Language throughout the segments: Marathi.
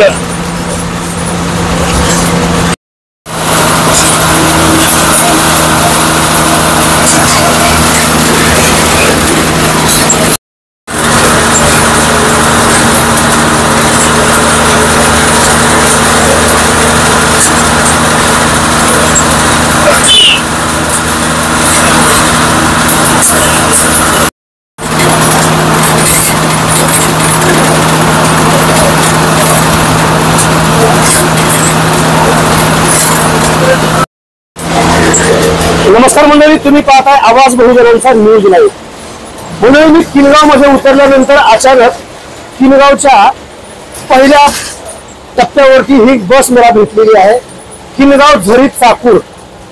बोला. नमस्कार मंडळी, तुम्ही पाहताय आवाज बहुजनांचा न्यूज लाईव्ह. मंडळी, मी किनगाव मध्ये उतरल्यानंतर अचानक किनगावच्या पहिल्या टप्प्यावरती ही बस मला भेटलेली आहे. किनगाव झरी चाकूर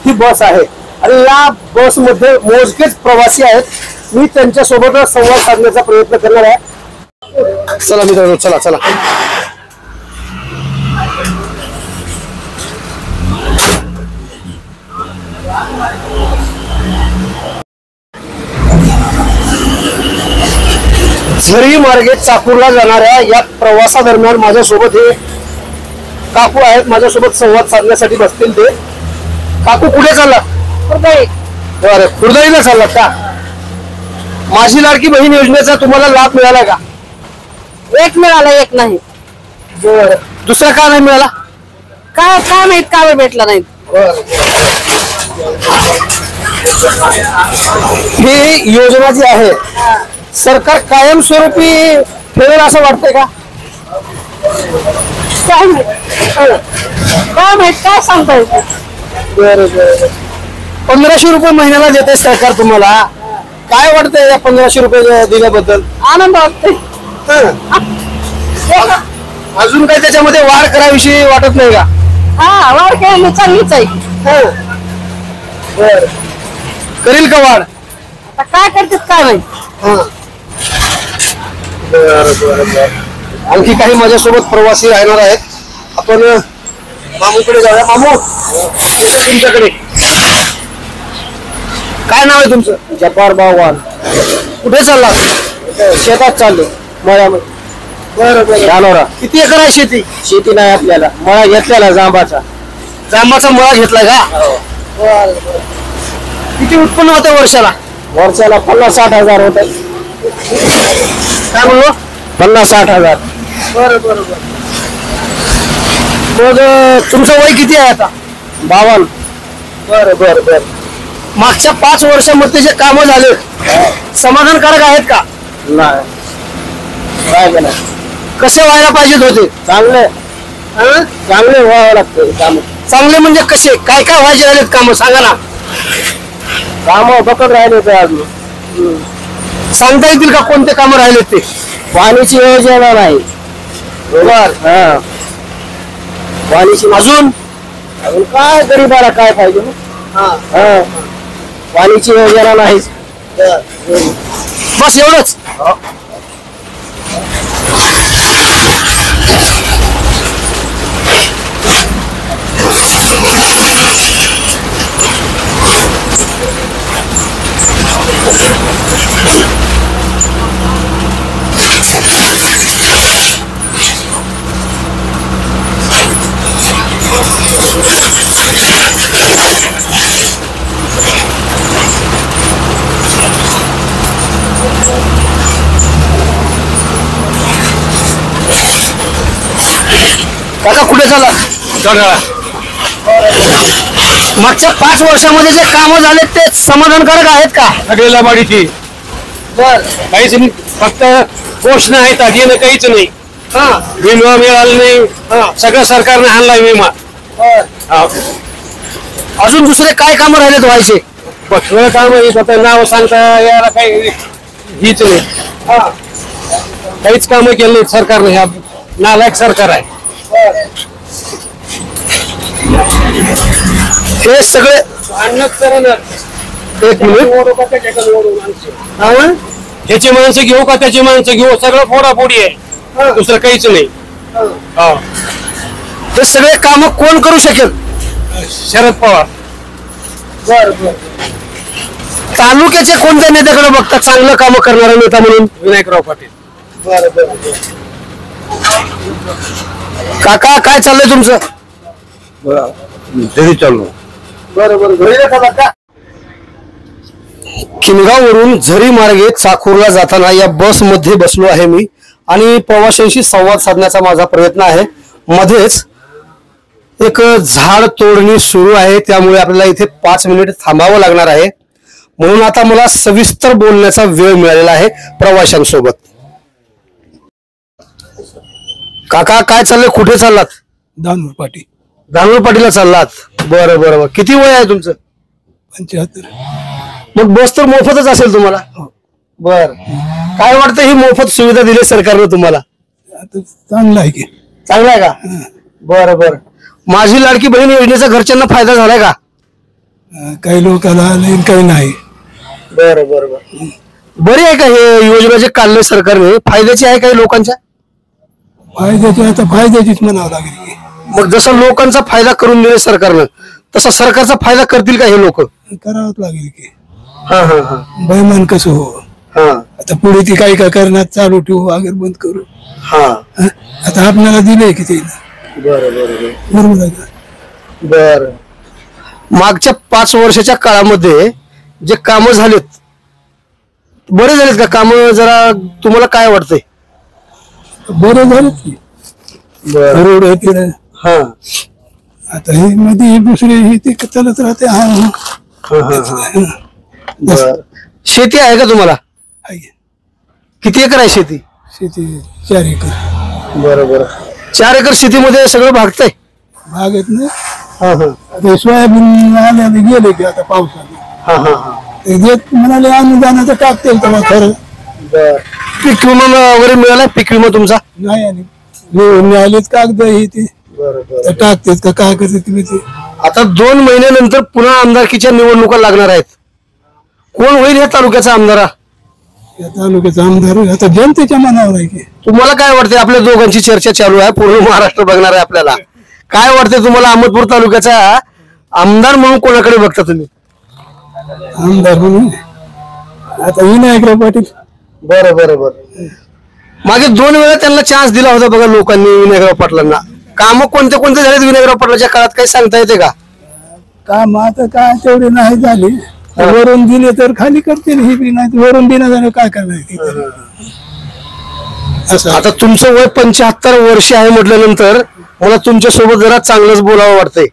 ही बस आहे आणि या बस मध्ये मोजकेच प्रवासी आहेत. मी त्यांच्यासोबत संवाद साधण्याचा प्रयत्न करणार आहे. चला मित्रांनो, चला चला. झरी मार्गे चाकूरला जाणाऱ्या या प्रवासादरम्यान माझ्यासोबत हे काकू आहेत. माझ्यासोबत संवाद साधण्यासाठी बसतील ते. काकू, कुठे चालला? खुर्दाई. बरं, खुर्दाईला चाललात का? माझी लाडकी बहीण योजनेचा तुम्हाला लाभ मिळाला का? एक मिळाला, एक नाही. बरं, दुसरा का नाही मिळाला? काय माहित का भेटला नाही. ही योजना जी आहे सरकार कायमस्वरूपी ठेवेल असं वाटतंय का? काय माहित काय सांगता येत. बरं बरं. 1500 रुपये महिन्याला देते सरकार तुम्हाला. काय वाटतंय या 1500 रुपये दिल्याबद्दल? आनंद वाटतोय. अजून काही त्याच्यामध्ये वाढ कराविषयी वाटत नाही का? हा, वाढ केली चांगलीच आहे. बर, करील का वाढ? आता काय करतात काय माहित. आणखी काही माझ्यासोबत प्रवासी राहणार आहेत. आपण मामूकडे जाऊया. मामू, तुमच्याकडे काय नाव आहे तुमचं? जब्बार बागवान. कुठे चालला? शेतात चाललो, मळ्यामध्ये. बरं बरं. धानोरा. किती एकर आहे शेती? शेती नाही आपल्याला, मळा घेतलेला जांबाचा. जांबाचा मळा घेतलाय का? किती उत्पन्न होतं वर्षाला? वर्षाला 50-60 हजार होत. काय म्हणलो? 50-60 हजार. बरं बरं बरं. मग तुमचं वय किती आहे आता? 52. बरं बरं बरं. मागच्या 5 वर्षामध्ये जे कामं झाले समाधानकारक आहेत का? नाही. काय केलं? कसे व्हायला पाहिजेत होते? चांगले चांगले व्हावं लागतं काम. चांगले म्हणजे कसे? काय काय व्हायचे राहिलेत कामं सांगा ना. काम बघत राहिले ते अजून. सांगता येतील का कोणते कामं राहिलेत ते? पाणीची योजना नाही. बर. हा, पाणीची. अजून अजून काय गरीबाला काय पाहिजे? हा, पाणीची योजना नाही. बस एवढंच. काका, कुठे चालला? मागच्या 5 वर्षामध्ये जे कामं झाले ते समाधानकारक आहेत का? सगळ्याला बाडीची. बर. काहीच नाही, फक्त घोषणा आहेत, आधी काहीच नाही. विमा मिळाला नाही. सगळं सरकारने आणलाय विमा. अजून दुसरे काय कामं राहिलेत व्हायचे? सगळं काम आहे. नाव सांगता याला काही हीच नाही. काहीच कामं केलं नाही सरकारने. ह्या नालायक सरकार आहे. हे सगळे एक मिनिट. ह्याची माणसं घेऊ का त्याची माणसं घेऊ, सगळं फोडाफोडी आहे, दुसरं काहीच नाही. हे सगळे काम कोण करू शकेल? शरद पवार. बर बर. तालुक्याचे कोणत्या नेत्याकडे बघता चांगलं काम करणारा नेता म्हणून? विनायकराव पाटील. बर बर. काका काय चाललंय तुमचं? तरी चालू बरोबर. किनगाववरून झरी मार्गे चाकूरला जाताना या बस मध्ये बसलो आहे मी आणि प्रवाशांशी संवाद साधण्याचा माझा प्रयत्न आहे. मध्येच एक झाड तोडणी सुरू आहे, त्यामुळे आपल्याला इथे 5 मिनिट थांबावं लागणार आहे. म्हणून आता मला सविस्तर बोलण्याचा वेळ मिळालेला आहे प्रवाशांसोबत. काका काय चाललंय, कुठे चाललात? दानूर पाटी. दानूर पाटीला चाललात? बरं बरं बरं. किती वय आहे तुमचं? 75. मग बस तर मोफतच असेल तुम्हाला? बर. काय वाटतं ही मोफत सुविधा दिली सरकारनं तुम्हाला? आता चांगलं आहे की. चांगलं आहे का? बरं बरं. माझी लाडकी बहीण योजनेचा घरच्यांना फायदा झालाय का? काही लोकांना नाही, काही नाही. बरं बरं बरं. बरी आहे का हे योजना जे काढले सरकारने, फायद्याची आहे काही लोकांच्या? फायद्याची आता फायद्याचीच म्हणावं लागेल की. मग जसं लोकांचा फायदा करून दिले सरकारनं, तसा सरकारचा फायदा करतील का हे लोक? करावंच लागेल की. हा हा हा बैमान कसं हो. हा आता पुढे ती काही काय करणार, चालू ठेवू अगर बंद करू. हा. आता आपल्याला दिलंय की ते. बरं बरं बरोबर आहे का? बर. मागच्या 5 वर्षाच्या काळामध्ये जे कामं झालेत, बरे झालेत का काम? जरा तुम्हाला काय वाटतंय? बरं झालं की. रोड आहे तिला. हा आता हे मध्ये दुसरे हे ते चालत राहते. बर. शेती आहे का तुम्हाला? किती एकर आहे शेती? शेती 4 एकर. बरोबर. 4 एकर शेतीमध्ये सगळं भागतंय? भागत नाही. हा हा आता सोयाबीन आल्याने गेले की आता पावसाने. हा हा हा. ते देत म्हणाले अनुदानाचं टाकतील तेव्हा खरं. बर. पीक विमा वगैरे मिळाला? पीक विमा तुमचा? नाही आणि मिळालेच कागद हे ते बरोबर. टाकतात का काय करते तुम्ही ते. आता 2 महिन्यानंतर पुन्हा आमदारकीच्या निवडणुका लागणार आहेत. कोण होईल या तालुक्याचा आमदार? या तालुक्याचा आमदार आता जनतेच्या मनावर आहे की. तुम्हाला काय वाटते? आपल्या दोघांची चर्चा चालू आहे, पूर्ण महाराष्ट्र बघणार आहे आपल्याला. काय वाटते तुम्हाला, अहमदपूर तालुक्याचा आमदार म्हणून कोणाकडे बघता तुम्ही? आमदार म्हणून आता विनायकराव पाटील. बरं बरं बरं. मागे 2 वेळा त्यांना चान्स दिला होता बघा लोकांनी विनायकराव पाटलांना. कामं कोणते कोणते झालेत विनायकराव पाटलाच्या काळात, काही सांगता येते का? काम आता काय तेवढे नाही झाले. वरून दिले तर खाली करतील, ही बी नाही वरून दिलं झालं काय करणार. असं आता तुमचं वय 75 वर्ष आहे म्हटल्यानंतर मला तुमच्या सोबत जरा चांगलंच बोलावं वाटतंय.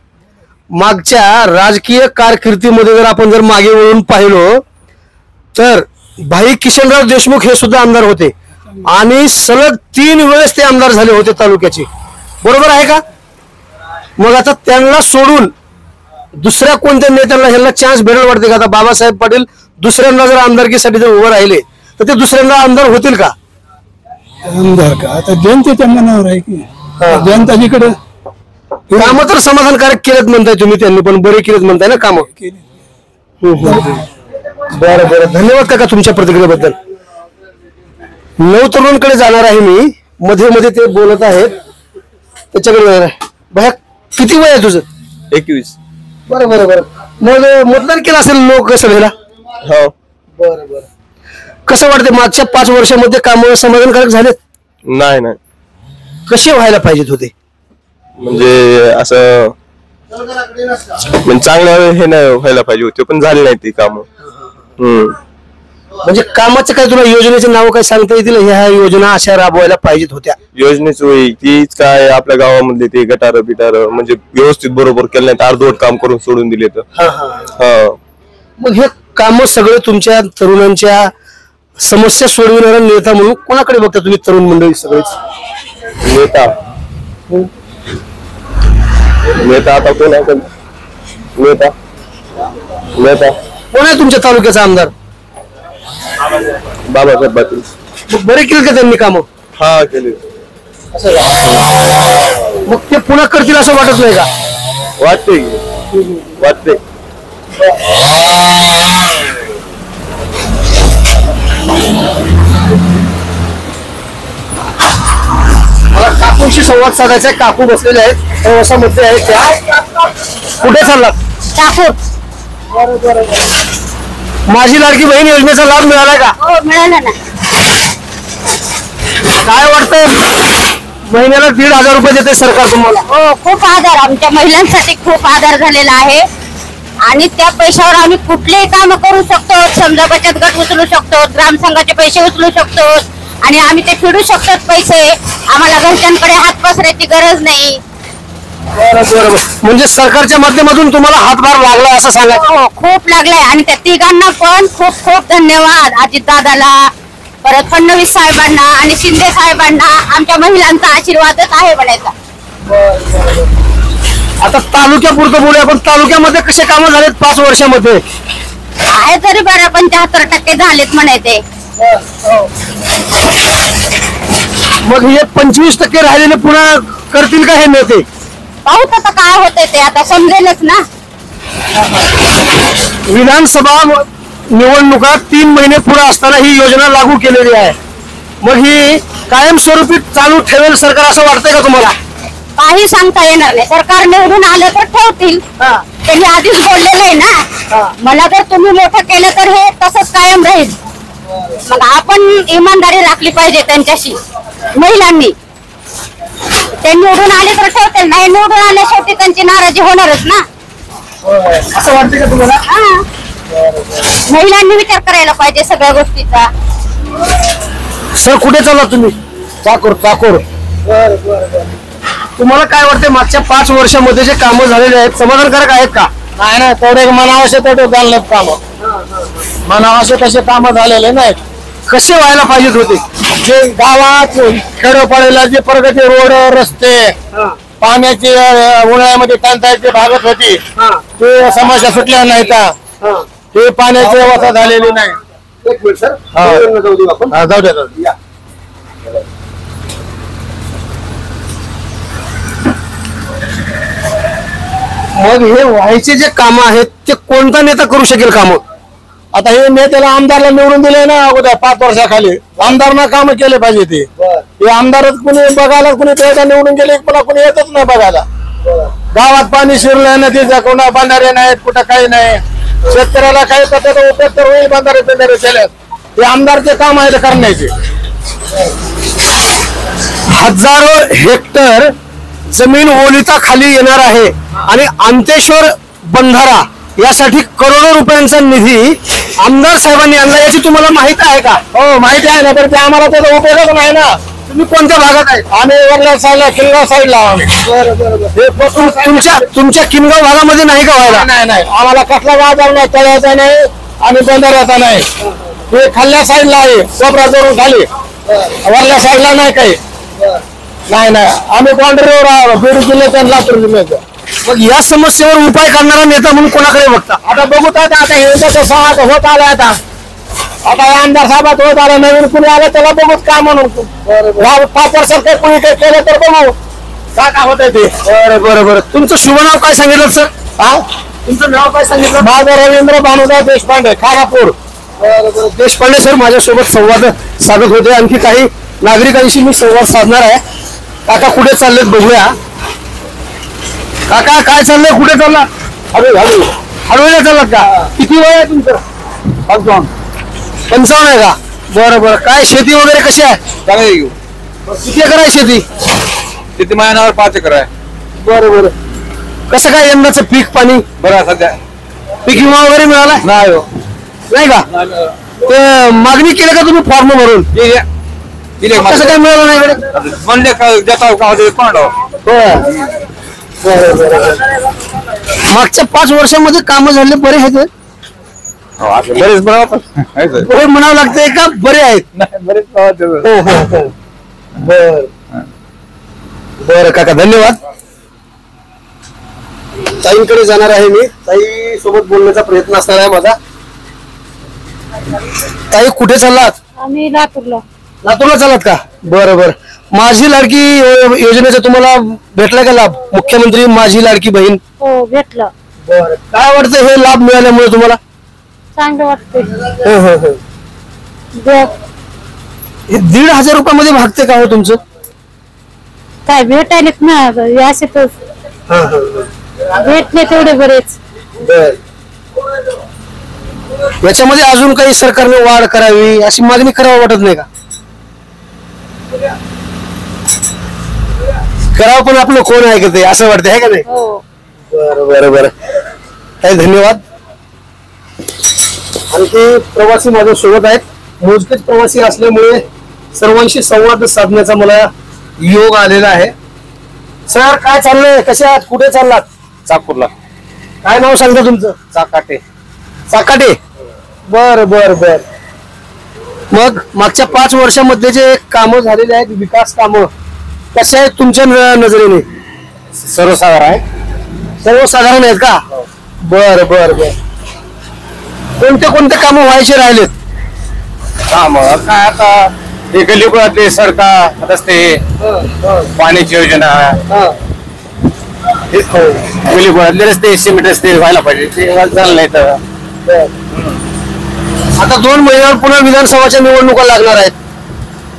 मागच्या राजकीय कारकिर्दीमध्ये जर आपण जर मागे वळून पाहिलो तर भाई किशनराव देशमुख हे सुद्धा आमदार होते आणि सलग 3 वेळेस ते आमदार झाले होते तालुक्याचे. बरोबर आहे का? मग आता त्यांना सोडून दुसऱ्या कोणत्या नेत्यांना ह्यांना चान्स भेटेल वाटते का? आता बाबासाहेब पाटील दुसऱ्यांदा जर आमदारकीसाठी जर उभं राहिले तर ते दुसऱ्यांदा आमदार होतील का? आमदार का आता जनतेच्या मनावर आहे की. जनता जिकडे कामं तर समाधानकारक केलेत म्हणताय तुम्ही, त्यांनी पण बरे केलेत म्हणताय ना कामं. बरं बरं. धन्यवाद काका तुमच्या प्रतिक्रियेबद्दल. 9 तरुणांकडे जाणार आहे मी. मध्ये मध्ये ते बोलत आहेत, त्याच्याकडे जाणार आहे. भया किती वय आहे तुझं? 21. बरं बरं बरं. मग मतदान केलं असेल लोकसभेला? हो. बरं बरं. कसं वाटतं मागच्या 5 वर्षामध्ये कामं समाधानकारक झालेत? नाही नाही, कसे व्हायला पाहिजेत होते? म्हणजे असं म्हणजे चांगलं हे नाही व्हायला पाहिजे होते, पण झाले नाही ती काम. म्हणजे कामाचं काय तुला योजनेचे नाव काय सांगता येतील? ह्या योजना अशा राबवायला पाहिजेत होत्या? योजनेच होई तीच काय आपल्या गावामधले ते गटार बिटार म्हणजे व्यवस्थित बरोबर केलं नाही, अर्धवट काम करून सोडून दिले तर. मग हे काम सगळे तुमच्या तरुणांच्या समस्या सोडविणारा नेता म्हणून कोणाकडे बघता तुम्ही तरुण मंडळी सगळेच? नेता नेता आता कोण आहे? नेता नेता कोण आहे तुमच्या तालुक्याचा आमदार? बाबासाहेब पाटील. मग बरे केले का त्यांनी कामं? हा केले. मग ते पुन्हा करतील असं वाटत नाही का? वाटते वाटते. मला काकूंशी संवाद साधायचा आहे. काकू बसलेले आहेत प्रवासामध्ये आहेत त्या. कुठे चाललात? टाकूर. माझी लाडकी बहीण योजनेचा लाभ मिळाला का? हो मिळालं ना. काय वाटतंय महिन्याला 1,500 रुपये देते सरकार तुम्हाला. हो, खूप आधार आमच्या महिलांसाठी खूप आधार झालेला आहे. आणि त्या पैशावर आम्ही कुठलेही काम करू शकतो. समजा बचत गट उचलू शकतो, ग्रामसंघाचे पैसे उचलू शकतो आणि आम्ही ते फेडू शकतो पैसे. आम्हाला घरच्यांकडे हात पसरायची गरज नाही. बरोबर. म्हणजे सरकारच्या माध्यमातून तुम्हाला हातभार लागला असं सांगा. हो, खूप लागलाय. आणि त्या तिघांना पण खूप खूप धन्यवाद. अजितदादाला, परत फडणवीस साहेबांना आणि शिंदे साहेबांना. आमच्या महिलांचा आशीर्वादच आहे म्हणायचा. आता तालुक्यापुरतं बोलूया, पण तालुक्यामध्ये कसे कामं झालेत 5 वर्षामध्ये? आहे तरी बरं, 75% झालेत म्हणायचे. मग हे 25% राहिलेले पुन्हा करतील का हे नेते? पाहूत आता काय होतंय ते, आता समजेलच ना. विधानसभा निवडणुका 3 महिने पुढे असताना ही योजना लागू केलेली आहे. मग ही कायमस्वरूपी चालू ठेवेल सरकार असं वाटतंय का तुम्हाला? काही सांगता येणार नाही. सरकार निवडून आलं तर ठेवतील. त्यांनी आधीच बोललेलं आहे ना, मला जर तुम्ही मोठं केलं तर हे तसंच कायम राहील. मग आपण इमानदारी राखली पाहिजे त्यांच्याशी, महिलांनी. ते निवडून आले तर ठेवतील, नाही निवडून आले शेवटी त्यांची नाराजी होणारच ना. असं वाटतंय का तुम्हाला? हा. महिलांनी विचार करायला पाहिजे सगळ्या गोष्टीचा. सर कुठे चालला तुम्ही? चाकोर. तुम्हाला काय वाटतं मागच्या 5 वर्षामध्ये जे कामं झालेले आहेत समाधानकारक आहेत का? नाही ना, तेवढे मनावश्यक तेवढे झाले काम. मनावश्यक तसे काम झालेले नाहीत. कसे व्हायला पाहिजेत होते? जे गावात खेडोपाड्याला जे प्रगती रोड, रस्ते, पाण्याची उन्हाळ्यामध्ये टंचाईची भागत होती, ते समस्या सुटल्या नाहीत. ते पाण्याची व्यवस्था झालेली नाही. एक मिनिट सर, जाऊ देऊ आपण. जाऊ द्या. मग हे व्हायचे जे काम आहेत ते कोणता नेता करू शकेल काम? आता हे नेत्याला आमदारला निवडून दिले ना अगोदर 5 वर्षाखाली, आमदारना काम केले पाहिजे. ते आमदारच कुणी बघायला, कुणी त्याचा निवडून गेले पुन्हा कुणी येतच नाही बघायला. गावात पाणी शिरलं ना, तिच्या कोणा बंधारे नाहीत, कुठं काही नाही. शेतकऱ्याला काही त्याचा उपयोग तर होईल, बंधारे केल्यास. हे आमदारचे काम आहे करण्याचे. हजारो हेक्टर जमीन ओलिता खाली येणार आहे आणि अंतेश्वर बंधारा यासाठी करोडो रुपयांचा निधी आमदार साहेबांनी आणला, याची तुम्हाला माहिती आहे का? हो, माहिती आहे ना, तर ते आम्हाला त्याचा उपयोगच नाही ना. तुम्ही कोणत्या भागात आहे? आम्ही वरल्या साईडला, किल्ला साईडला आम्ही. तुमच्या किनगाव भागामध्ये नाही का व्हायला? नाही, आम्हाला कसला बाजार नाही, तळ्याचा नाही आणि बंधाऱ्याचा नाही. ते खाल्ल्या साईडला आहे, कोपरा जोडून खाली. वरल्या साईडला नाही काही. नाही, आम्ही बाउंड्रीवर बीड जिल्ह्यात आणि लातूर जिल्ह्यात. मग या समस्येवर उपाय करणारा नेता म्हणून कोणाकडे बघता? आता बघूत आता हे त्याचं सहा होत आलं. आता आमदार साहेबात होत आलं, नवीन कुणी आलं त्याला बघूत का म्हणून. 5 वर्षात काही कुणी काही केलं तर बघू का होत ते. बरोबर. तुमचं शुभ नाव काय सांगितलं सर? तुमचं नाव काय सांगितलं? माझं रवींद्र भानुदास देशपांडे, खानापूर. देशपांडे सर माझ्यासोबत संवाद साधत होते. आणखी काही नागरिकांशी मी संवाद साधणार आहे. काका कुठे चाललेत बघूया. काका काय चाललंय, कुठे चालला? हळूहळू चाललात का? किती वय आहे तुमचं? 55 आहे का? बरं. काय शेती वगैरे कशी आहे? किती एकर आहे शेती? किती महिन्यावर 5 एकर आहे. बरं. कसं काय यंदाचं पीक पाणी? बरं, सध्या पीक विमा वगैरे मिळाला नाही हो. नाही का? ते मागणी केली का तुम्ही फॉर्म भरून? कसं काय मिळालं नाही इकडे? म्हणले मागच्या 5 वर्षामध्ये कामं झाले बरे आहेत? बरेच बरे म्हणावं लागतंय का बरे आहेत? बरं काका, धन्यवाद. ताईंकडे जाणार आहे मी. ताई सोबत बोलण्याचा प्रयत्न असणार आहे माझा. ताई कुठे चाललात? आम्ही लातूरला. लातूरला चालत का? बरं. माझी लाडकी योजनेचा तुम्हाला भेटला का लाभ? मुख्यमंत्री माझी लाडकी बहीण. हो, भेटलं. बरं. काय वाटतं हे लाभ मिळाल्यामुळे तुम्हाला? चांगलं वाटतंय. हो. हे 1,500 रुपयामध्ये भागते का हो तुमचं? काय भेटायलेत ना असे तर भेटले तेवढे बरेच. याच्यामध्ये अजून काही सरकारने वाढ करावी अशी मागणी करावी वाटत नाही का? करावं पण आपलं कोण ऐकत असं वाटतं आहे का नाही? हो. बरं बरं बरं, काही धन्यवाद. आणखी प्रवासी माझ्या सोबत आहेत. मोजकेच प्रवासी असल्यामुळे सर्वांशी संवाद साधण्याचा मला योग आलेला आहे. सर, काय चाललंय? कसे आहात? कुठे चाललात? चाकूरला. काय नाव सांगता तुमचं? चाकाटे. चाकाटे. बर बर बर. मग मागच्या 5 वर्षामध्ये जे कामं झालेले आहेत, विकास कामं कसे आहेत तुमच्या नजरेने? सर्वसाधारण आहे. सर्वसाधारण आहेत का? बर बर बर. कोणते कोणते कामं व्हायचे राहिलेत? काम काय आता हे गल्लीपुरातले सडका, रस्ते, पाण्याची योजना, गल्लीपुरातले रस्ते, सिमेंट रस्ते व्हायला पाहिजे. ते झालं नाही तर आता 2 महिन्यावर पुन्हा विधानसभाच्या निवडणुका लागणार आहेत.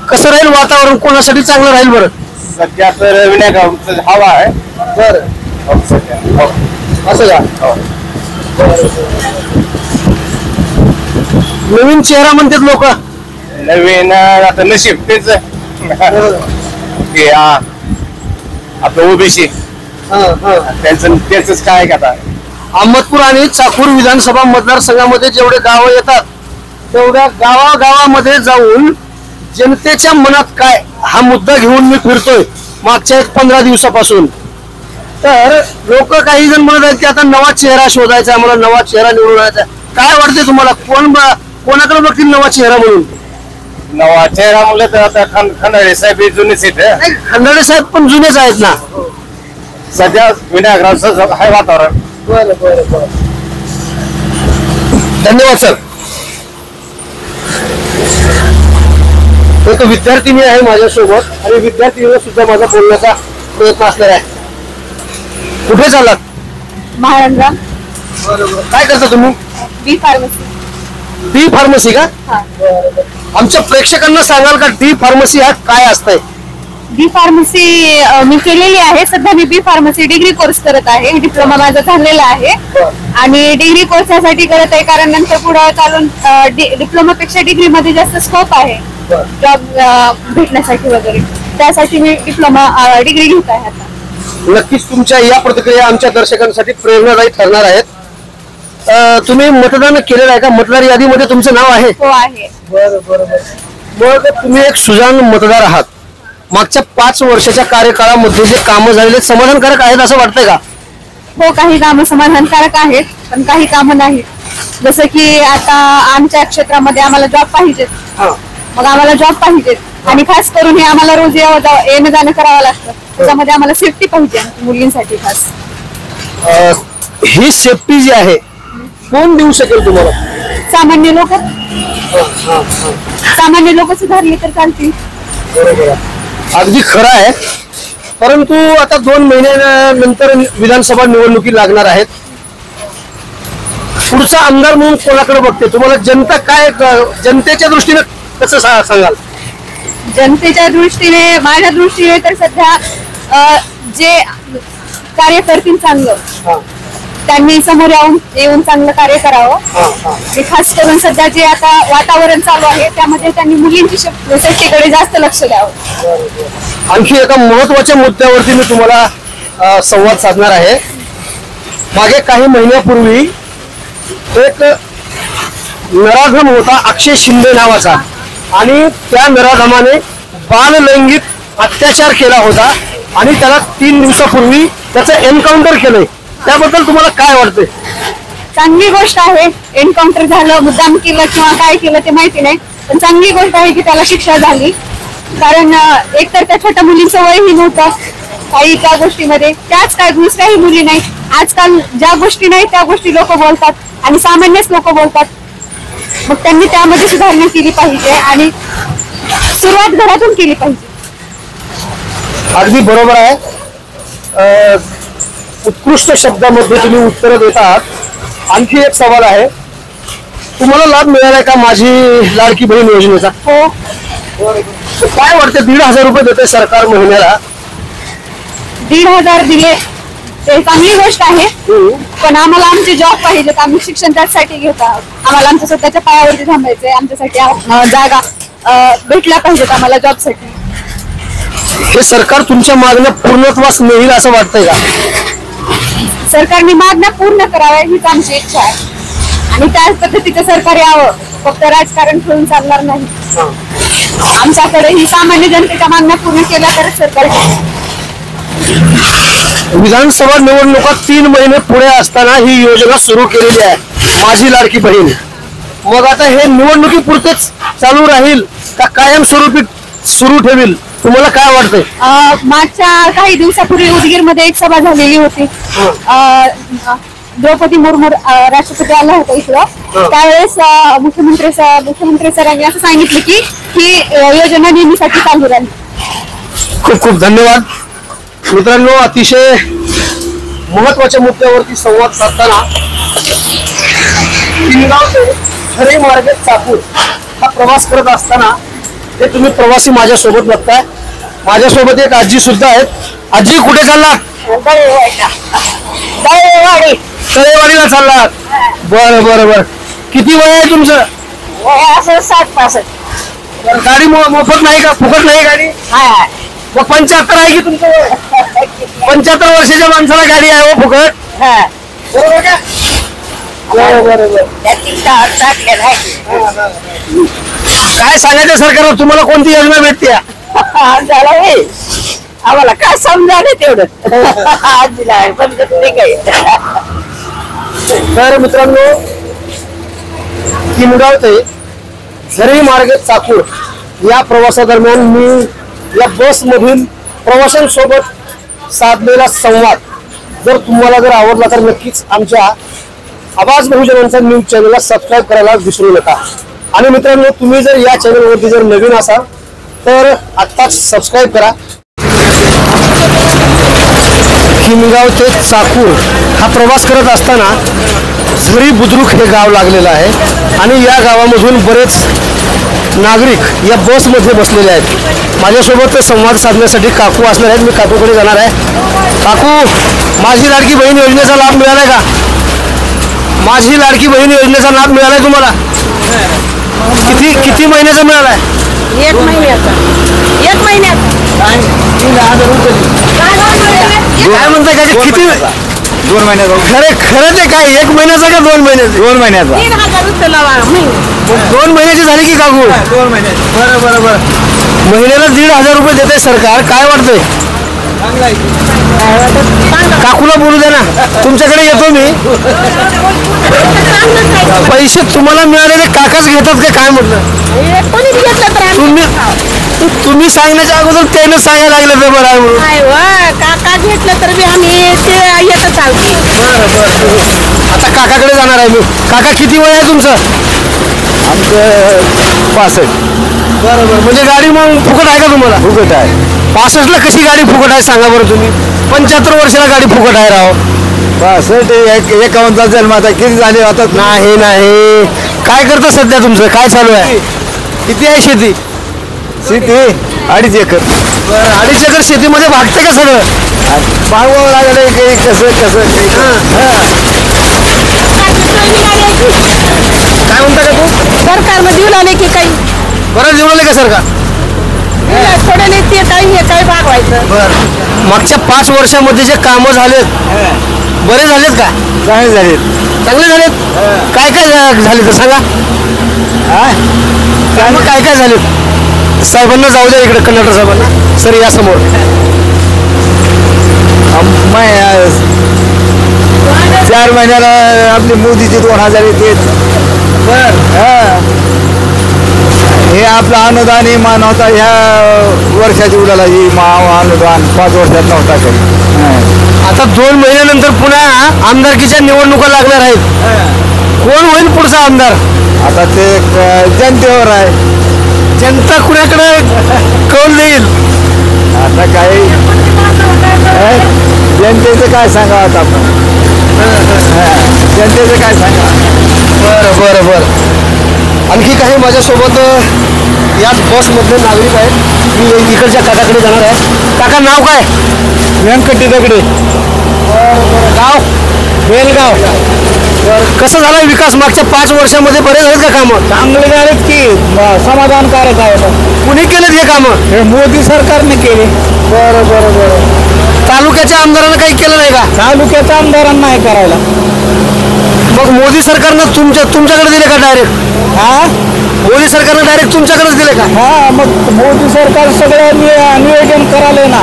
कसं राहील वातावरण? कोणासाठी चांगलं राहील बरं? सध्या तर विनायक हवा आहे. बर, असं का? नवीन चेहरा म्हणतात लोक. नवीन आता नशीब तेच आपलं ओबीसी त्यांच काय का आता. अहमदपूर आणि चाकूर विधानसभा मतदारसंघामध्ये जेवढे गावं येतात तेवढ्या गावागावामध्ये जाऊन जनतेच्या मनात काय हा मुद्दा घेऊन मी फिरतोय मागच्या 15 दिवसापासून. तर लोक काही जण म्हणत आहेत की आता नवा चेहरा शोधायचा, आम्हाला नवा चेहरा निवडून आणायचा. काय वाटते तुम्हाला? कोणाकडे बघतील नवा चेहरा म्हणून? नवा चेहरा म्हणलं तर आता खंडाळे साहेब जुनेच आहेत. खंडाळे साहेब पण जुनेच आहेत ना. सध्या विनायकरावचं आहे वातावरण. बरं बरं बरं, धन्यवाद सर. एक विद्यार्थिनी आहे माझ्यासोबत आणि विद्यार्थिनीला सुद्धा माझा बोलण्याचा प्रयत्न असणार आहे. कुठे चाललात? महाराष्ट्र. काय करता तुम्ही? बी फार्मसी. डी फार्मसी का? आमच्या प्रेक्षकांना सांगाल का डी फार्मसी हा काय असतंय? बी फार्मसी मी केलेली आहे. सध्या मी बी फार्मसी डिग्री कोर्स करत आहे. डिप्लोमा माझा झालेला आहे आणि डिग्री कोर्स यासाठी करत आहे कारण नंतर पुढे चालून डिप्लोमा पेक्षा डिग्री मध्ये जास्त स्कोप आहे जॉब भेटण्यासाठी वगैरे. त्यासाठी मी डिग्री घेत आहे आता. नक्कीच तुमच्या या प्रतिक्रिया आमच्या दर्शकांसाठी प्रेरणादायी ठरणार आहेत. तुम्ही मतदान केलेलं आहे का? मतदार यादीमध्ये तुमचं नाव आहे? हो आहे. मग तुम्ही एक सुजाण मतदार आहात. मागच्या 5 वर्षाच्या कार्यकाळामध्ये जे कामं झालेले समाधानकारक आहेत असं वाटतंय का? हो, काही कामं समाधानकारक आहेत पण काही कामं नाहीत. जसं की आता आमच्या क्षेत्रामध्ये आम्हाला जॉब पाहिजेत. मग आम्हाला जॉब पाहिजेत आणि खास करून हे आम्हाला रोज येणं जाणं करावं लागतं. त्याच्यामध्ये आम्हाला सेफ्टी पाहिजे मुलींसाठी खास. ही सेफ्टी जी आहे कोण देऊ शकेल तुम्हाला? सामान्य लोक सुधारले तर चालतील. अगदी खरं आहे. परंतु आता 2 महिन्यानंतर विधानसभा निवडणुकी लागणार आहेत. पुढचा आमदार म्हणून कोणाकडे बघते? तुम्हाला जनता काय, जनतेच्या दृष्टीने कसं सांगाल? जनतेच्या दृष्टीने, माझ्या दृष्टीने तर सध्या जे कार्य करतील चांगलं त्यांनी समोर येऊन चांगलं कार्य करावं. आणि खास करून सध्या जे आता वातावरण चालू आहे त्यामध्ये त्यांनी मुलींची सेफ्टीकडे जास्त लक्ष द्यावं. आणखी एका महत्वाच्या मुद्द्यावरती मी तुम्हाला संवाद साधणार आहे. मागे काही महिन्यापूर्वी एक नराधम होता अक्षय शिंदे नावाचा आणि त्या नराधमाने बाललैंगिक अत्याचार केला होता आणि त्याला 3 दिवसापूर्वी त्याचं एन्काउंटर केलंय. त्याबद्दल तुम्हाला काय वाटतंय? चांगली गोष्ट आहे. एन्काउंटर झालं, मुद्दाम केलं किंवा काय केलं ते माहिती नाही पण चांगली गोष्ट आहे की त्याला शिक्षा झाली. कारण एकतर त्या छोट्या मुलींचं वयही नव्हतं काही त्या गोष्टीमध्ये. त्याच काय दुसऱ्याही मुली नाही. आजकाल ज्या गोष्टी नाही त्या गोष्टी लोक बोलतात आणि सामान्यच लोक बोलतात. मग त्यांनी त्यामध्ये सुधारणा केली पाहिजे आणि सुरुवात घरातून केली पाहिजे. अगदी बरोबर आहे. उत्कृष्ट शब्दामध्ये तुम्ही उत्तर देत आहात. आणखी एक सवाल आहे. तुम्हाला लाभ मिळालाय का माझी लाडकी बहीण योजनेचा? हो. काय वाटतं? 1,500 रुपये देते सरकार महिन्याला. 1,500 दिले ते चांगली गोष्ट आहे पण आम्हाला आमचे जॉब पाहिजेत. आम्ही शिक्षण त्यासाठी घेत आहोत. आम्हाला आमच्या स्वतःच्या पायावरती थांबायचंय. आमच्यासाठी जागा भेटल्या पाहिजेत आम्हाला जॉबसाठी. हे सरकार तुमच्या मागण्या पूर्णत्वास नेईल असं वाटतंय का? सरकारने मागण्या पूर्ण कराव्या हीच आमची इच्छा आहे आणि त्याच पद्धतीचं सरकार यावं. फक्त राजकारण ठेवून चालणार नाही. आमच्याकडे ही सामान्य जनतेच्या मागण्या पूर्ण केल्या तरच सरकार येईल. विधानसभा निवडणुका 3 महिने पुढे असताना ही योजना सुरू केलेली आहे, माझी लाडकी बहीण. मग आता हे निवडणुकीपुरतेच चालू राहील का कायमस्वरूपी सुरू ठेवील? तुम्हाला काय वाटतंय? मागच्या काही दिवसापूर्वी उदगीरमध्ये एक सभा झालेली होती. द्रौपदी मुर्मू राष्ट्रपती आला होता इकडं. त्यावेळेस मुख्यमंत्री सरांनी असं सांगितलं की ही योजना नेहमीसाठी चालू राहील. खूप खूप धन्यवाद. मित्रांनो, अतिशय महत्वाच्या मुद्द्यावरती संवाद साधताना किनगाव ते खरे मार्गे चाकूर हा प्रवास करत असताना हे तुम्ही प्रवासी माझ्यासोबत बघताय. माझ्यासोबत एक आजी सुद्धा आहेत. आजी, कुठे चाललात? तळेवाडीला चाललात? बरं बरं बरं. किती वय आहे तुमचं? 60-65. गाडी मोफत नाही का? फुकट नाही गाडी? मग 75 आहे की तुमचं वय? 75 वर्षाच्या माणसाला गाडी आहे हो फुकट? बरोबर का? बरं. काय सांगायचं सरकारला? तुम्हाला कोणती योजना भेटते? आम्हाला काय समजायला तेवढं आजीला आहे पण ठीक आहे. तर मित्रांनो, किनगाव ते झरी मार्गे चाकूर या प्रवासादरम्यान मी या बसमधील प्रवाशांसोबत साधलेला संवाद जर तुम्हाला जर आवडला तर नक्कीच आमच्या आवाज बहुजनांचा न्यूज चॅनलला सबस्क्राईब करायला विसरू नका. आणि मित्रांनो, तुम्ही जर या चॅनलवरती जर नवीन असाल तर आत्ताच सबस्क्राईब करा. किनगाव ते चाकूर हा प्रवास करत असताना झरी बुद्रुक हे गाव लागलेलं आहे आणि या गावामधून बरेच नागरिक या बसमध्ये बसलेले आहेत. माझ्यासोबत संवाद साधण्यासाठी काकू असणार आहेत. मी काकूकडे जाणार आहे. काकू, माझी लाडकी बहीण योजनेचा लाभ मिळालाय का? माझी लाडकी बहीण योजनेचा लाभ मिळालाय तुम्हाला? किती महिन्याचा मिळालाय? 1 महिन्याचा. 1 महिन्याचा. काय म्हणताय का? किती? 2 महिन्याचा. खरं ते काय 1 महिन्याचा का 2 महिन्याचा? 2 महिन्याचा. 3,000 रुपये लावा. 2 महिन्याची झाली की काकू? 2 महिन्याचा. बरं. महिन्याला 1,500 रुपये देते सरकार. काय वाटतंय? काकूला बोलू दे ना. तुमच्याकडे येतो मी. पैसे तुम्हाला मिळालेले काकाच घेतात का काय म्हटलं? कोणीच घेतलं तर तुम्ही सांगण्याच्या अगोदर त्यानं सांगायला लागलं ते बरं आहे म्हणून. काका घेतलं तर बी आम्ही ते येतं चालते. बरं. आता काकाकडे जाणार आहे मी. काका, किती वय आहे तुमचं? आमचं 65. बरं. म्हणजे गाडी मग फुकट आहे का तुम्हाला? फुकट आहे. 65ला कशी गाडी फुकट आहे सांगा बरं तुम्ही? 75 वर्षाला गाडी फुकट आहे राव. 51चा जन्म. आता किती झाले आता? नाही. काय करता सध्या? तुमचं काय चालू आहे? किती आहे शेती? शेती 2.5 एकर. 2.5 एकर शेतीमध्ये भागते का सगळं? भागवावं लागलं की कसं काय म्हणता का तू? सरकारमध्ये येऊन आले की काही बरं निवडले का सरकार? थोडे नाही ते काही भागवायचं. बरं. मागच्या 5 वर्षामध्ये जे कामं झालेत बरे झालेत का? चांगले झालेत. चांगले झालेत. काय झाले तर सांगा. कामं काय झालेत? साहेबांना जाऊ द्या इकडे, कंडक्टर साहेबांना. सर या समोर. 4 महिन्याला आपली मोदीची 2,000 येते. हे आपलं अनुदान इमान होता ह्या वर्षाची उडाला. ही अनुदान 5 वर्षात नव्हता काही. आता 2 महिन्यानंतर पुन्हा आमदारकीच्या निवडणुका लागणार आहेत. कोण होईल पुढचा आमदार? आता ते जनतेवर आहे. जनता कुणाकडे कौल देईल? आता काही जनतेचं काय सांगा आता आपण. जनतेचं काय सांगा. बरं. आणखी काही माझ्यासोबत याच बसमधले नागरिक आहेत. मी इकडच्या काकाकडे जाणार आहे. काका, नाव काय? व्यंकटी दगडे. गाव? बेलगाव. कसं झालं विकास मागच्या 5 वर्षामध्ये बरेच आहेत का कामं? चांगले झालेत की समाधानकारक आहे. कुणी केलेत हे कामं? हे मोदी सरकारने केले. तालुक्याच्या आमदारांना काही केलं नाही का? तालुक्याच्या आमदारांना नाही करायला. मग मोदी सरकारनं तुमच्याकडे दिले का डायरेक्ट? मोदी सरकारनं डायरेक्ट तुमच्याकडेच दिले का? मग मोदी सरकार सगळं नियोजन करायला ना.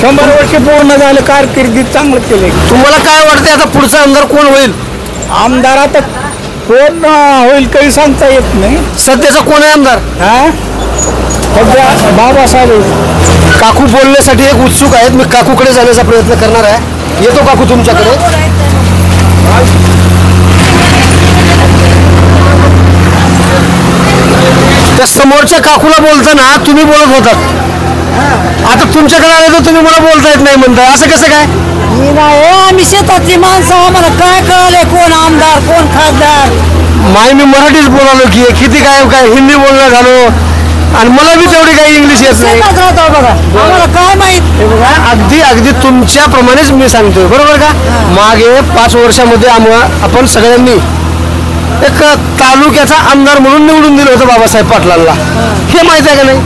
100 वर्ष पूर्ण झाले, कारकिर्दीत चांगलं केले. तुम्हाला काय वाटते आता पुढचा आमदार कोण होईल? आमदार आता कोण होईल काही सांगता येत नाही. सध्याचा कोण आहे आमदार? सध्या बाबासाहेब. काकू बोलण्यासाठी एक उत्सुक आहेत. मी काकूकडे जाण्याचा प्रयत्न करणार आहे. येतो काकू तुमच्याकडे. त्या समोरच्या काकूला बोलताना तुम्ही बोलत होतात, आता तुमच्याकडे आले तर तुम्ही मला बोलता येत नाही म्हणता, असं कसं काय? आम्ही शेतातली माणसं, आम्हाला काय कळले कोण आमदार कोण खासदार. मी मराठीच बोलालो की किती काय हिंदी बोलणं झालो आणि मला बी तेवढी काही इंग्लिश येत नाही. बघा आम्हाला काय माहित. अगदी तुमच्याप्रमाणेच मी सांगतोय, बरोबर का? मागे 5 वर्षामध्ये आपण सगळ्यांनी एक तालुक्याचा आमदार म्हणून निवडून दिलं होतं बाबासाहेब पाटलांना. हे माहित आहे का नाही?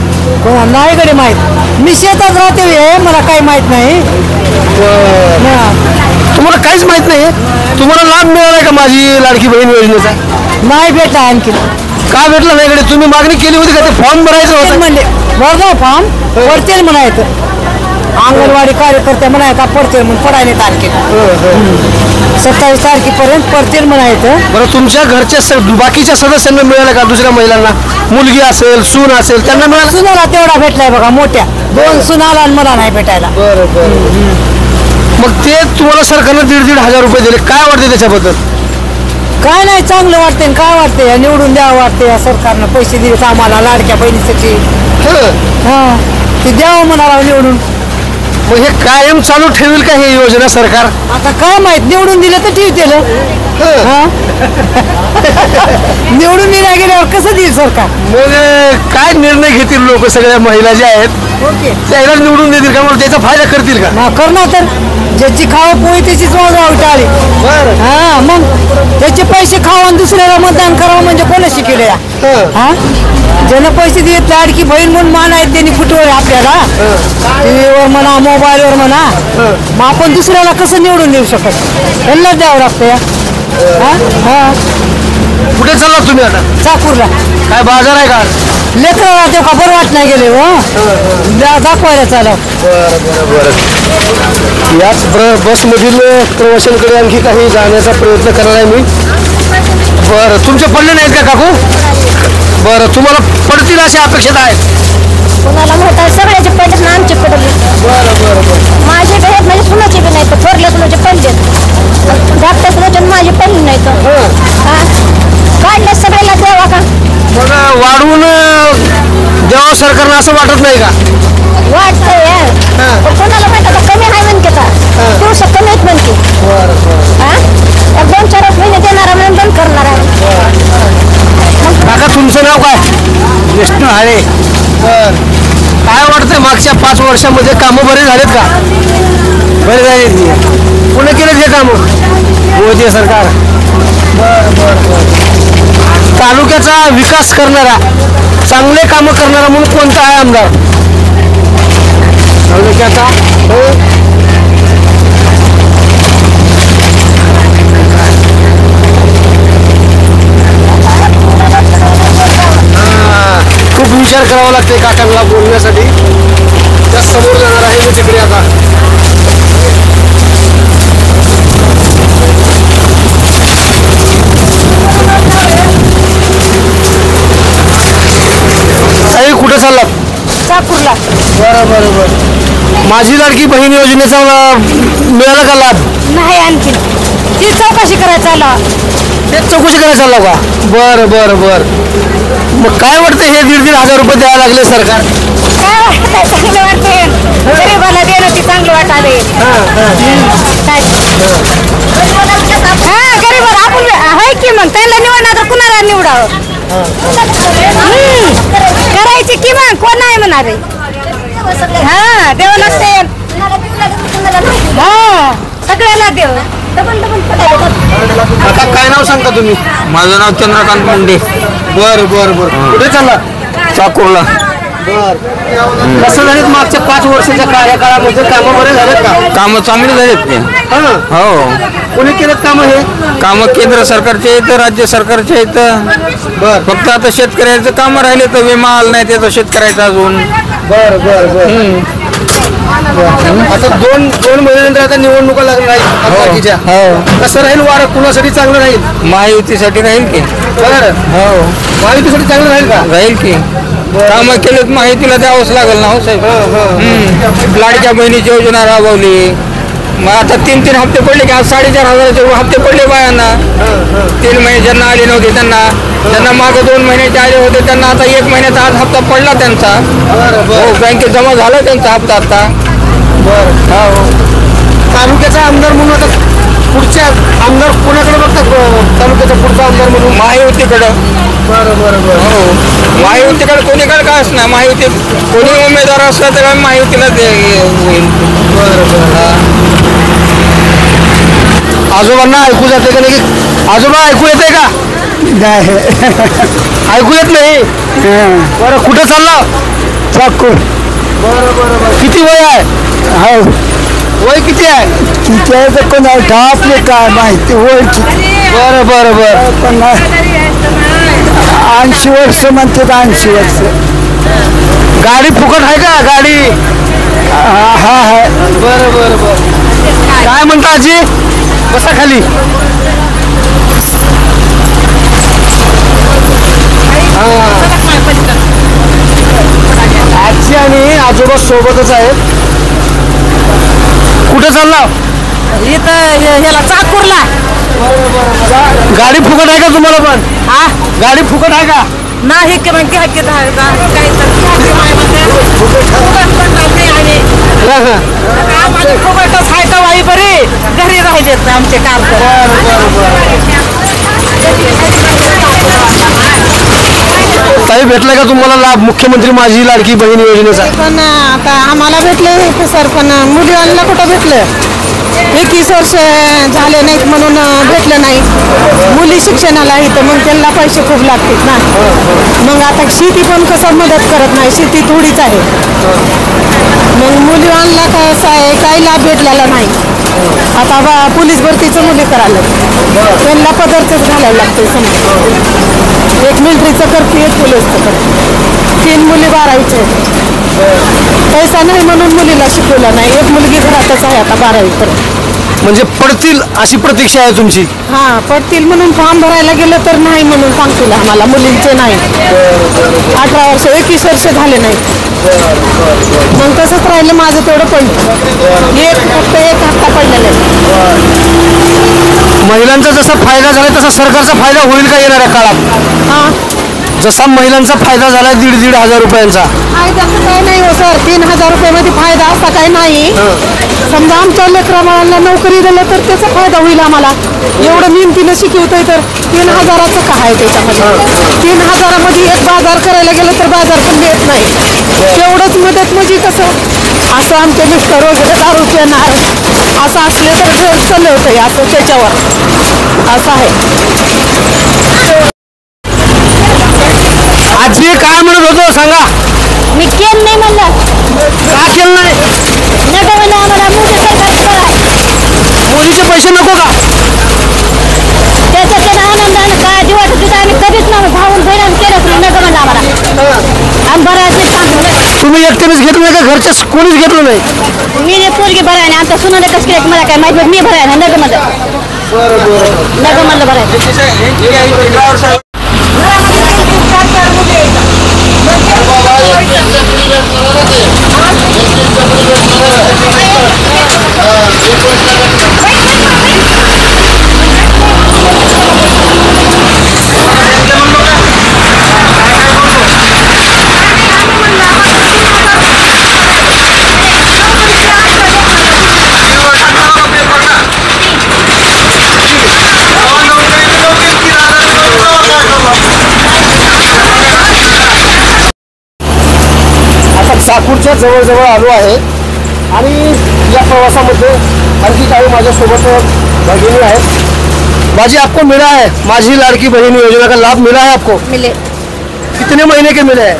नाही कडे माहित. मी शेतात राहते, मला काही माहित नाही. तुम्हाला काहीच माहित नाही? तुम्हाला लाभ मिळालाय का माझी लाडकी बहीण योजनेचा? नाही भेटला आणखी. का भेटला नाही कडे? तुम्ही मागणी केली होती का? ते फॉर्म भरायचं होतं म्हणजे बघा फॉर्म पडतील म्हणायचं. अंगणवाडी कार्यकर्ते म्हणायचा पडतील म्हणून पडायला आणखी 27 तारखेपर्यंत पडतील म्हणायचं. बरं, तुमच्या घरच्या बाकीच्या सदस्यांना मिळालं का? दुसऱ्या महिलांना, मुलगी असेल सून असेल, त्यांना मिळालं? सुनाला तेवढा भेटलाय बघा, मोठ्या 2 सुनाला आणि मला नाही भेटायला. मग ते तुम्हाला सरकारनं 1,500 रुपये दिले, काय वाटते त्याच्याबद्दल? काय नाही, चांगलं वाटते. काय वाटते, निवडून द्यावं वाटते. या सरकारनं पैसे दिले आम्हाला लाडक्या बहिणीसाठी. ते द्यावं म्हणाला निवडून. मग हे कायम चालू ठेवेल का ही योजना सरकार? आता काय माहित, निवडून दिलं तर ठेवतील. निवडून दिल्या गेल्यावर कसं देईल सरकार? मग काय निर्णय घेतील लोक? सगळ्या महिला ज्या आहेत त्याला निवडून देतील का? मग त्याचा फायदा करतील का? करणार तर. ज्याची खावं पोळी त्याचीच वाजवावी टाळी. मग त्याचे पैसे खावा आणि दुसऱ्याला मतदान करावं म्हणजे कोणा शिकवले? ज्यानं पैसे देत लाडकी बहीण म्हणून मान आहेत त्यांनी फुटवले आपल्याला. टीव्हीवर म्हणा, मोबाईलवर म्हणा. मग आपण दुसऱ्याला कसं निवडून देऊ शकत? त्यांना द्यावं लागतं. कुठे चालला तुम्ही आता? चाकूरला. काय बाजार आहे का? लेकरं ते खबर वाट नाही गेले दाखवायला चालव. याच बसमधील प्रवाशांकडे आणखी काही जाण्याचा प्रयत्न करणार आहे मी. बरं, तुमचे पडले नाहीत का काकू? बरं, तुम्हाला पडतील अशा अपेक्षित आहेत? कोणाला मोठा सगळ्याचे पडलेत ना, आमचे पडले. माझे काही म्हणजे सुनाचे बी नाही, तर थोरल्या सुनाचे पडलेत. धाकट्या सुनाचे माझे पडले नाही. तर काढले सगळ्याला द्यावा का? मग वाढवून द्यावं सरकारनं असं वाटत नाही का? वाटतंय. कोणाला माहिती कमी आहे म्हणते का? दिवस कमी आहेत म्हणते. 2-4 महिने देणार म्हणून बंद करणार आहे. काका, तुमचं नाव काय? विष्णू हाळे. काय वाटतंय मागच्या 5 वर्षामध्ये कामं बरे झालेत का? बरे झाले. कोणी केलेत हे कामं? मोदी सरकार. तालुक्याचा विकास करणारा, चांगले कामं करणारा म्हणून कोणता आहे आमदार तालुक्याचा? खूप विचार करावा लागते काकांना बोलण्यासाठी. त्या समोर जाणार आहे मी तिकडे आता. कुठे चाललात? चाकूरला. बरं. माझी लाडकी बहीण योजनेचा मिळाला का लाभ? नाही आणखी. ती चौकशी करायला चालला. तेच चौकशी करायला चालला का? बरं. मग काय वाटतं हे 1,500 रुपये द्यायला लागले सरकार? काय वाटतं? चांगलं वाटते. गरीबाला देणं ती चांगलं वाटावे. गरीबाला आपण आहे की मग त्यांना निवडणार तर कुणाला निवडावं? करायची की मग कोण नाही म्हणारे. देव लागते. सगळ्याला देव. आता काय नाव सांगता तुम्ही? माझं नाव चंद्रकांत मुंडे. बर बर बर. कुठे चालला? चाकूरला. बर. कसं झालेत मागच्या 5 वर्षाच्या कार्यकाळामध्ये कामं बरे झालेत का? कामं चांगली झालीत ते. हो. कोणी केलेत कामं हे? कामं केंद्र सरकारचे आहेत, राज्य सरकारचे आहेत. बर. फक्त आता शेतकऱ्याचं कामं राहिले तर विमा आला नाही त्याचा शेतकऱ्याचा अजून. बर बर बर. आता दोन महिन्यानंतर आता निवडणुका लागणार आहेत आमदारकीच्या. कसं राहील वारं? कुणासाठी चांगलं राहील? महायुतीसाठी राहील की. बरं. हो महायुतीसाठी चांगलं राहील का? राहील की. कामं केलेत माहितीला द्यावंच लागेल ना हो साहेब. लाडक्या बहिणीची योजना राबवली. मग आता 3 हप्ते पडले की आज 4,500 हप्ते पडले बायांना. 3 महिने ज्यांना आले नव्हते त्यांना मागे 2 महिन्याचे आले होते त्यांना आता 1 महिन्याचा आज हप्ता पडला त्यांचा. हो बँकेत जमा झाला त्यांचा हप्ता आता. हो. तालुक्याचा आमदार म्हणून आता पुढच्या आमदार कोणाकडे बघतात? तालुक्याचा पुढचा आमदार म्हणून महायुतीकडं. बरं बरं बरं. हो महायुतीकडे कोणीकडे काय असणार. महायुती कोणी उमेदवार असला तर महायुतीला होईल. बरं बरं. आजोबांना ऐकू जाते का नाही? आजोबा ऐकू येते का? नाही ऐकू येत नाही. बरं कुठं चालला? चाकूर. बरं बरं बरं. किती वय आहे? हो वय किती आहे? तिथे कोणा आपले काय माहिती ओळखी. बरं बरं बरं. पण 80 वर्ष म्हणतात. 80 वर्ष. गाडी फुकट आहे का गाडी? हा आहे. बरं बरं बरं. काय म्हणता आजी? बसा खाली. आजी आणि आजोबा सोबतच आहेत. कुठे चालला? इथं ह्याला चाकूरला. गाडी फुकट आहे का तुम्हाला पण? हा गाडी फुकट आहे का? नाही की मग काय फुकटच आहे का वाई बरी घरी राहिलेत आमचे काम. काही भेटलाय का तुम्हाला लाभ मुख्यमंत्री माझी लाडकी बहीण योजनेचा? पण आता आम्हाला भेटले सर, पण मुलीवाला कुठं भेटलं? 21 वर्ष झाले नाहीत म्हणून भेटलं नाही. मुली शिक्षणाला इथं मग त्यांना पैसे खूप लागतात ना. मग आता शेती पण कसं मदत करत नाही, शेती थोडीच आहे. मग मुलीवाला कसं आहे काही लाभ भेटलेला नाही. आता पोलीस भरतीचं मुली करायला त्यांना पदरच घालायला लागते. समजा एक मिलिटरीचं करते, एक पोलीसचं करते. 3 मुली 12वीचे. पैसा नाही म्हणून मुलीला शिकवलं नाही. एक मुलगी घरातच आहे आता 12वी पर्यंत. म्हणजे पडतील अशी प्रतीक्षा आहे तुमची? हा पडतील म्हणून फॉर्म भरायला गेलं तर नाही म्हणून सांगतील आम्हाला. मुलींचे नाही. 18 वर्ष 21 वर्ष झाले नाही. मग तसंच राहिलं माझं तेवढं पडलं. फक्त एक हप्ता पडलेला आहे. महिलांचा जसा फायदा झाला तसा सरकारचा फायदा होईल का येणाऱ्या काळात? हा जसा महिलांचा फायदा झाला 1,500 रुपयांचा. फायद्याचं काही नाही हो सर. 3,000 रुपयामध्ये फायदा असा काही नाही. समजा आमच्या लेकराला नोकरी दिलं तर त्याचा फायदा होईल आम्हाला. एवढं मेहनतीनं शिकवतोय तर 3,000चं काय आहे त्याच्यामध्ये? 3,000मध्ये एक बाजार करायला गेलं तर बाजार पण देत नाही. तेवढंच मदत म्हणजे कसं असं आमचे मिस्टर वगैरे दारू पिणार असं असले तर घर चालवतंय असं त्याच्यावर असं आहे. आजी काय म्हणत होतो सांगा? मी केलं नाही म्हणलं. का केलं नाही? नको म्हणलं आम्हाला मोदी सरकारचं बरं आहे. मोदीचे पैसे नको का? त्याचं आनंदानं काय दिवस तिथं आम्ही कधीच नव्हतं भाऊन बहिणानं केलंच नाही. नको म्हणलं आम्हाला. आम्ही बरं आहे ते सांगतो. तुम्ही एकट्यानेच घेतलं नाही का घरच्या कोणीच घेतलं नाही? मी नाही पोरगी बरं आहे. आमच्या सुनाने कसं केलं मला काय माहिती. मी बरं आहे. नको म्हणलं. नको म्हणलं बरं आहे. चाकूरच्या जवळजवळ आलो आहे आणि या प्रवासामध्ये आणखी काही माझ्यासोबत भगिनी है। बाजी, आपको मिला है माझी लाड़की बहन योजना का लाभ मिला है आपको? मिले कितने महीने के मिले हैं?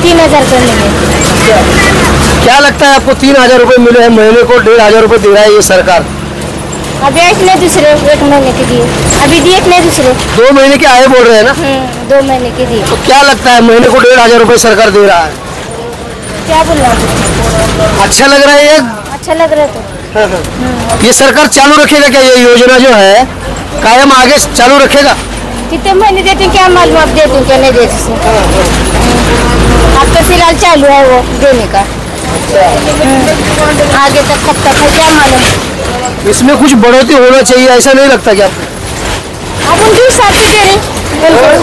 3000 रुपये मिले। क्या लगता है आपको 3000 रुपए मिले हैं, महीने को 1500 रुपए दे रहा है ये सरकार? अभी इसने दूसरे 1 महीने के दिए, अभी दिए नहीं दूसरे 2 महीने के आए बोल रहे हैं ना? 2 महीने के दिए। तो क्या लगता है महीने को 1500 रुपए सरकार दे रहा है? क्या बोल रहा हूँ? अच्छा लग रहा है ये? अच्छा लग रहा था। ये सरकार चालू रखेगा क्या ये योजना जो है, कायम आगे चालू रखेगा? कितने महीने देते क्या मालूम, आप देते क्या नहीं देते। अब तो फिलहाल चालू है वो देने का, आगे तक कब तक है क्या मालूम। इसमें कुछ बढ़ोतरी होना चाहिए, ऐसा नहीं लगता क्या? अब उनके हिसाब से दे रहे,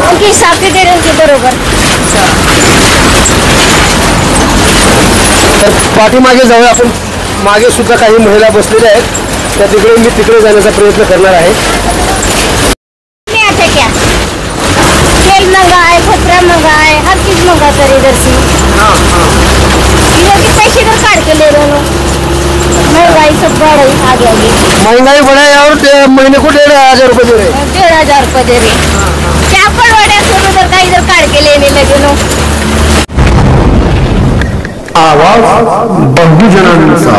उनके हिसाब से दे रहे, उनके बरोबर। तर पाठीमागे जाऊया आपण, मागे सुद्धा काही महिला बसलेल्या आहेत, त्या तिकडे मी तिकडे जाण्याचा प्रयत्न करणार आहे। नहीं आता क्या, तेल महंगा है, कपड़ा महंगा है, हर चीज महंगा कर इधर से। इधर के पैसे इधर काट के ले रहे हो, महंगाई सब बढ़ रही आगे आगे। महंगाई बढ़ा है और महीने को 1500 रुपए दे रहे हैं। 1500 रुपये दे रहे, क्या पड़वाड़े सब उधर का इधर काट के लेने लगे नो। आवाज बहुजनांचा।